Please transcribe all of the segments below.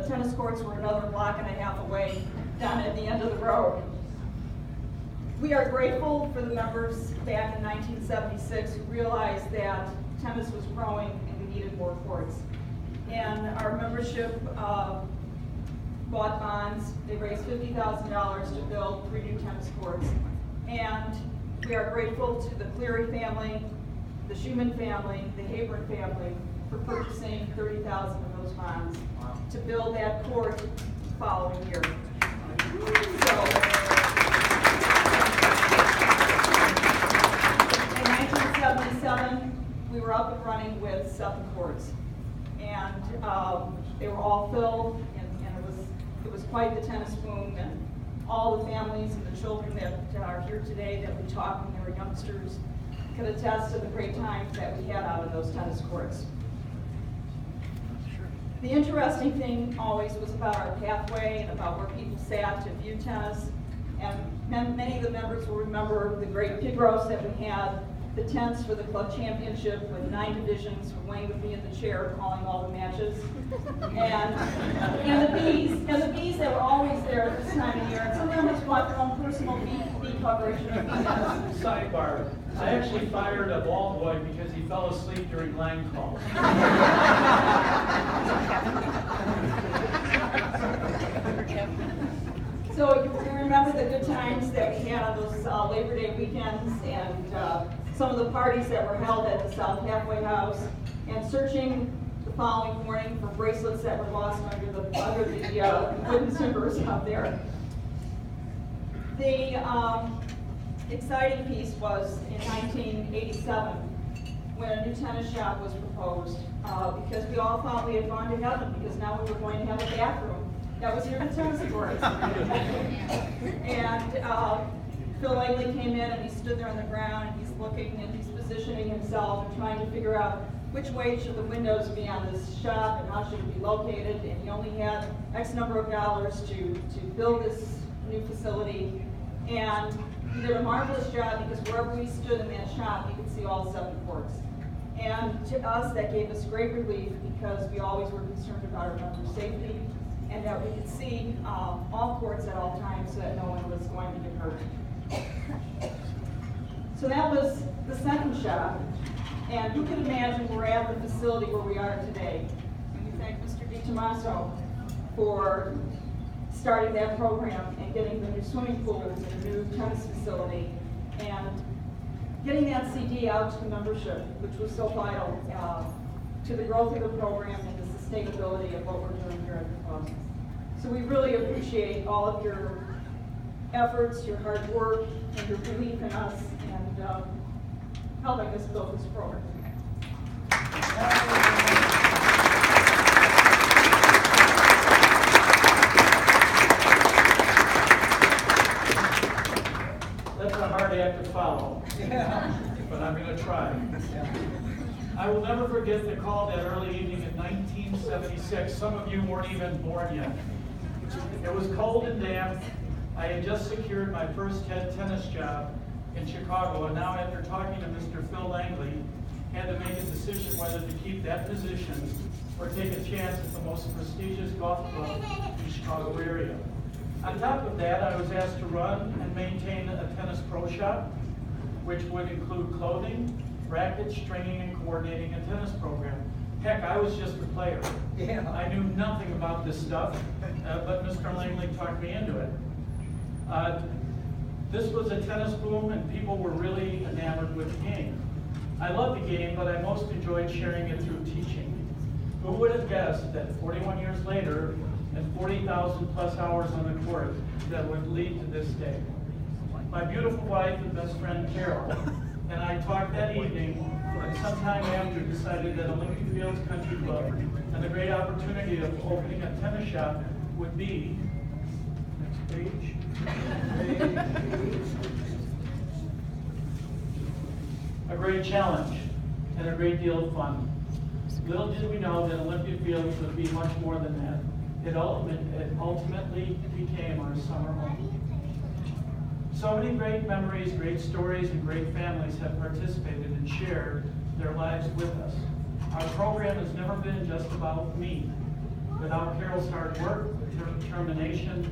the tennis courts were another block and a half away down at the end of the road. We are grateful for the members back in 1976 who realized that tennis was growing and we needed more courts. And our membership bought bonds. They raised $50,000 to build 3 new tennis courts. And we are grateful to the Cleary family, the Schumann family, the Habron family for purchasing 30,000 of those bonds to build that court the following year. So, in 1977, we were up and running with 7 courts. And they were all filled, and it was quite the tennis boom, and all the families and the children that are here today that we talk when they were youngsters can attest to the great times that we had out of those tennis courts. The interesting thing always was about our pathway and about where people sat to view tennis, and many of the members will remember the great pig roast that we had, the tents for the club championship with 9 divisions, with Wayne would be in the chair calling all the matches, and the bees that were always there at this time of year. And some members brought their own personal bee coverage. Sidebar: I actually fired a ball boy because he fell asleep during line call. So you remember the good times that we had on those Labor Day weekends, and some of the parties that were held at the South Halfway House, and searching the following morning for bracelets that were lost under the wooden timbers out there. The exciting piece was in 1987 when a new tennis shop was proposed, because we all thought we had gone to heaven, because now we were going to have a bathroom that was near the tennis courts. And Phil Langley came in and he stood there on the ground and he's looking and he's positioning himself and trying to figure out which way should the windows be on this shop and how should it be located. And he only had X number of dollars to build this new facility. And he did a marvelous job, because wherever we stood in that shop, you could see all 7 courts. And to us, that gave us great relief, because we always were concerned about our members' safety, and that we could see all courts at all times so that no one was going to get hurt. So that was the second shop, and who could imagine we're at the facility where we are today. And we thank Mr. DiTomaso for starting that program and getting the new swimming pools and the new tennis facility, and getting that CD out to the membership, which was so vital to the growth of the program and the sustainability of what we're doing here at the club. So we really appreciate all of your efforts, your hard work, and your belief in us, and helping us build this program. That's a hard act to follow, but I'm going to try. I will never forget the call that early evening in 1976. Some of you weren't even born yet. It was cold and damp. I had just secured my first tennis job in Chicago, and now after talking to Mr. Phil Langley, had to make a decision whether to keep that position or take a chance at the most prestigious golf club in the Chicago area. On top of that, I was asked to run and maintain a tennis pro shop, which would include clothing, rackets, training, and coordinating a tennis program. Heck, I was just a player. Yeah. I knew nothing about this stuff, but Mr. Langley talked me into it. This was a tennis boom, and people were really enamored with the game. I loved the game, but I most enjoyed sharing it through teaching. Who would have guessed that 41 years later, and 40,000 plus hours on the court, that would lead to this day? My beautiful wife and best friend Carol and I talked that evening, and sometime after decided that Olympia Fields Country Club and the great opportunity of opening a tennis shop would be, next page, a great challenge and a great deal of fun. Little did we know that Olympia Fields would be much more than that. It ultimately became our summer home. So many great memories, great stories, and great families have participated and shared their lives with us. Our program has never been just about me, Without Carol's hard work, determination,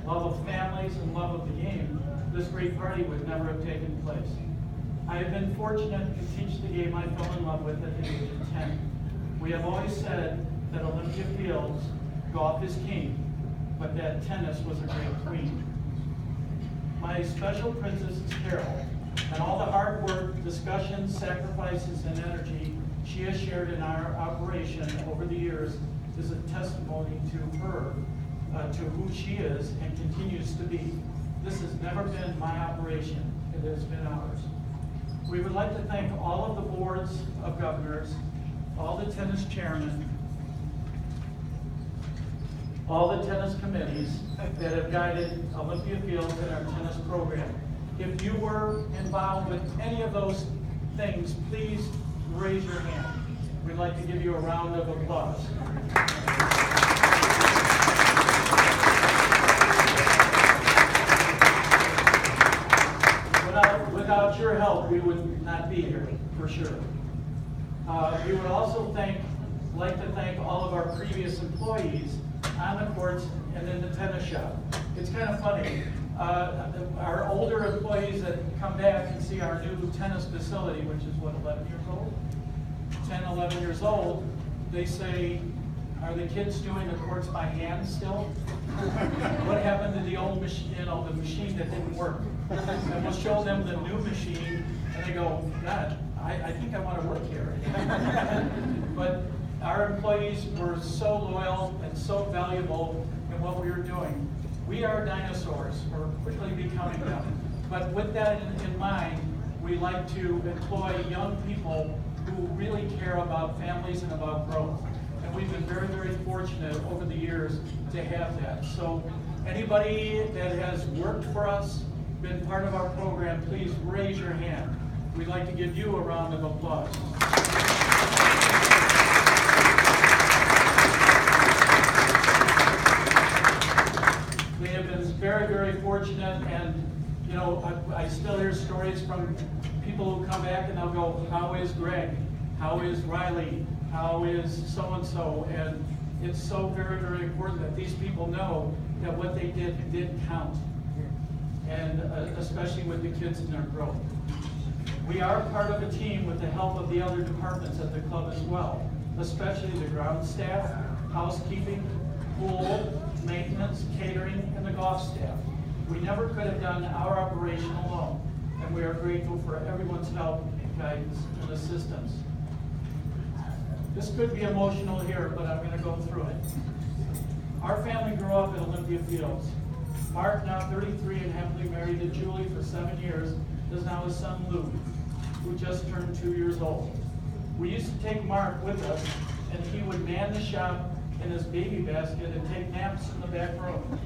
love of families, and love of the game, this great party would never have taken place. I have been fortunate to teach the game I fell in love with at the age of 10. We have always said that Olympia Fields, golf is king, but that tennis was a great queen. My special princess is Carol, and all the hard work, discussions, sacrifices, and energy she has shared in our operation over the years is a testimony to her, to who she is and continues to be. This has never been my operation, it has been ours. We would like to thank all of the boards of governors, all the tennis chairmen, all the tennis committees that have guided Olympia Fields and our tennis program. If you were involved with any of those things, please raise your hand. We'd like to give you a round of applause. Without your help, we would not be here, for sure. We would also like to thank all of our previous employees on the courts and in the tennis shop. It's kind of funny. Our older employees that come back and see our new tennis facility, which is what, 11 years old? 10, 11 years old, they say, are the kids doing the courts by hand still? What happened to the old machine, the machine that didn't work? And we'll show them the new machine, and they go, God, I think I want to work here. But our employees were so loyal and so valuable in what we were doing. We are dinosaurs. We're quickly becoming them. But with that in mind, we like to employ young people who really care about families and about growth. And we've been very, very fortunate over the years to have that. So anybody that has worked for us, been part of our program, please raise your hand. We'd like to give you a round of applause. We have been very, very fortunate, and I still hear stories from people who come back and they'll go, how is Greg? How is Riley? How is so-and-so? And it's so very, very important that these people know that what they did count. And especially with the kids in their growth. We are part of a team with the help of the other departments at the club as well, especially the ground staff, housekeeping, pool, maintenance, catering, and the golf staff. We never could have done our operation alone, and we are grateful for everyone's help, guidance, and assistance. This could be emotional here, but I'm going to go through it. Our family grew up at Olympia Fields. Mark, now 33 and happily married to Julie for 7 years, is now his son Luke, who just turned 2 years old. We used to take Mark with us, and he would man the shop in his baby basket and take naps in the back room.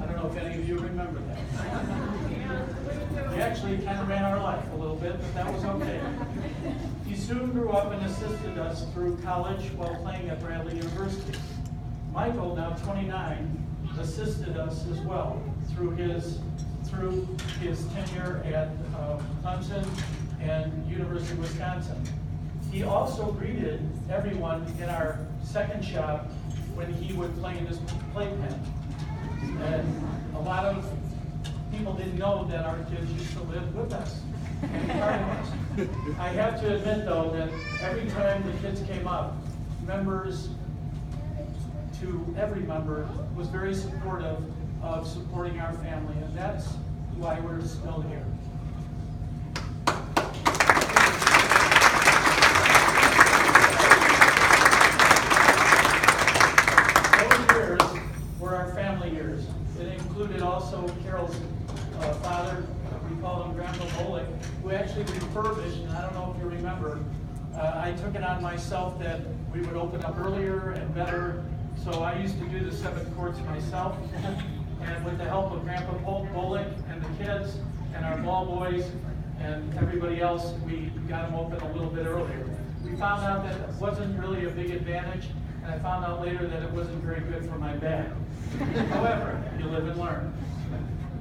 I don't know if any of you remember that. He actually kind of ran our life a little bit, but that was okay. He soon grew up and assisted us through college while playing at Bradley University. Michael, now 29, assisted us as well through his tenure at Clemson and University of Wisconsin. He also greeted everyone in our second shop when he would play in his playpen. And a lot of people didn't know that our kids used to live with us and be part of us. I have to admit, though, that every time the kids came up, every member was very supportive of supporting our family, and that's why we're still here. Those years were our family years. It included also Carol's father, we call him Grandpa Bolick, who actually refurbished, and I don't know if you remember, I took it on myself that we would open up earlier and better. So I used to do the 7 courts myself, and with the help of Grandpa Bolick and the kids and our ball boys and everybody else, we got them open a little bit earlier. We found out that it wasn't really a big advantage, and I found out later that it wasn't very good for my back. However, you live and learn.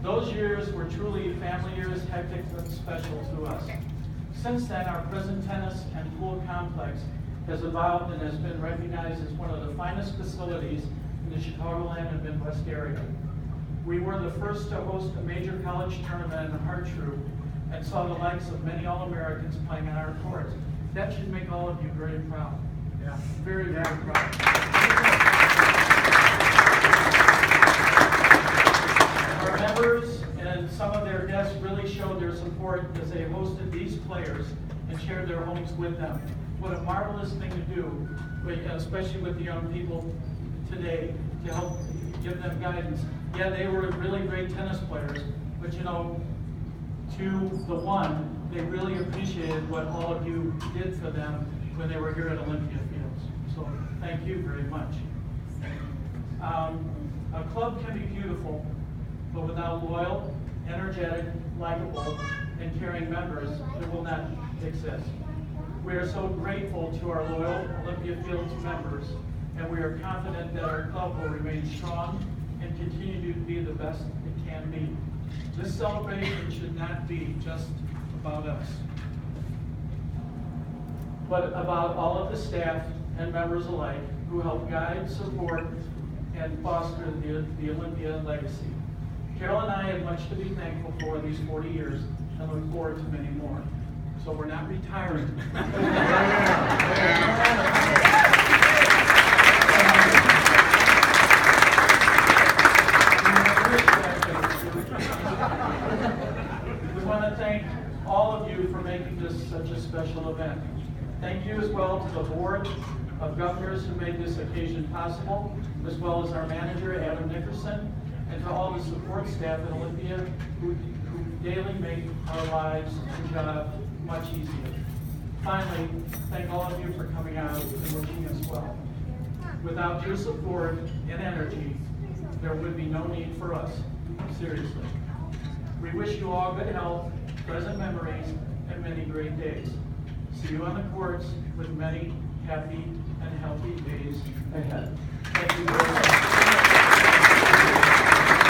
Those years were truly family years, hectic but special to us. Since then, our present tennis and pool complex has evolved and has been recognized as one of the finest facilities in the Chicagoland and Midwest area. We were the first to host a major college tournament in the Hartrue and saw the likes of many All-Americans playing on our courts. That should make all of you very proud. Yeah, very, very proud. Our members and some of their guests really showed their support as they hosted these players and shared their homes with them. What a marvelous thing to do, especially with the young people today, to help give them guidance. Yeah, they were really great tennis players, but you know, to the one, they really appreciated what all of you did for them when they were here at Olympia Fields. So thank you very much. A club can be beautiful, but without loyal, energetic, likable, and caring members, it will not exist. We are so grateful to our loyal Olympia Fields members, and we are confident that our club will remain strong and continue to be the best it can be. This celebration should not be just about us, but about all of the staff and members alike who help guide, support, and foster the Olympia legacy. Carol and I have much to be thankful for these 40 years and look forward to many more. So we're not retiring. We want to thank all of you for making this such a special event. Thank you as well to the Board of Governors who made this occasion possible, as well as our manager, Adam Nickerson, and to all the support staff at Olympia who daily make our lives and job much easier. Finally, thank all of you for coming out and wishing us well. Without your support and energy, there would be no need for us, seriously. We wish you all good health, pleasant memories, and many great days. See you on the courts with many happy and healthy days ahead. Thank you very much.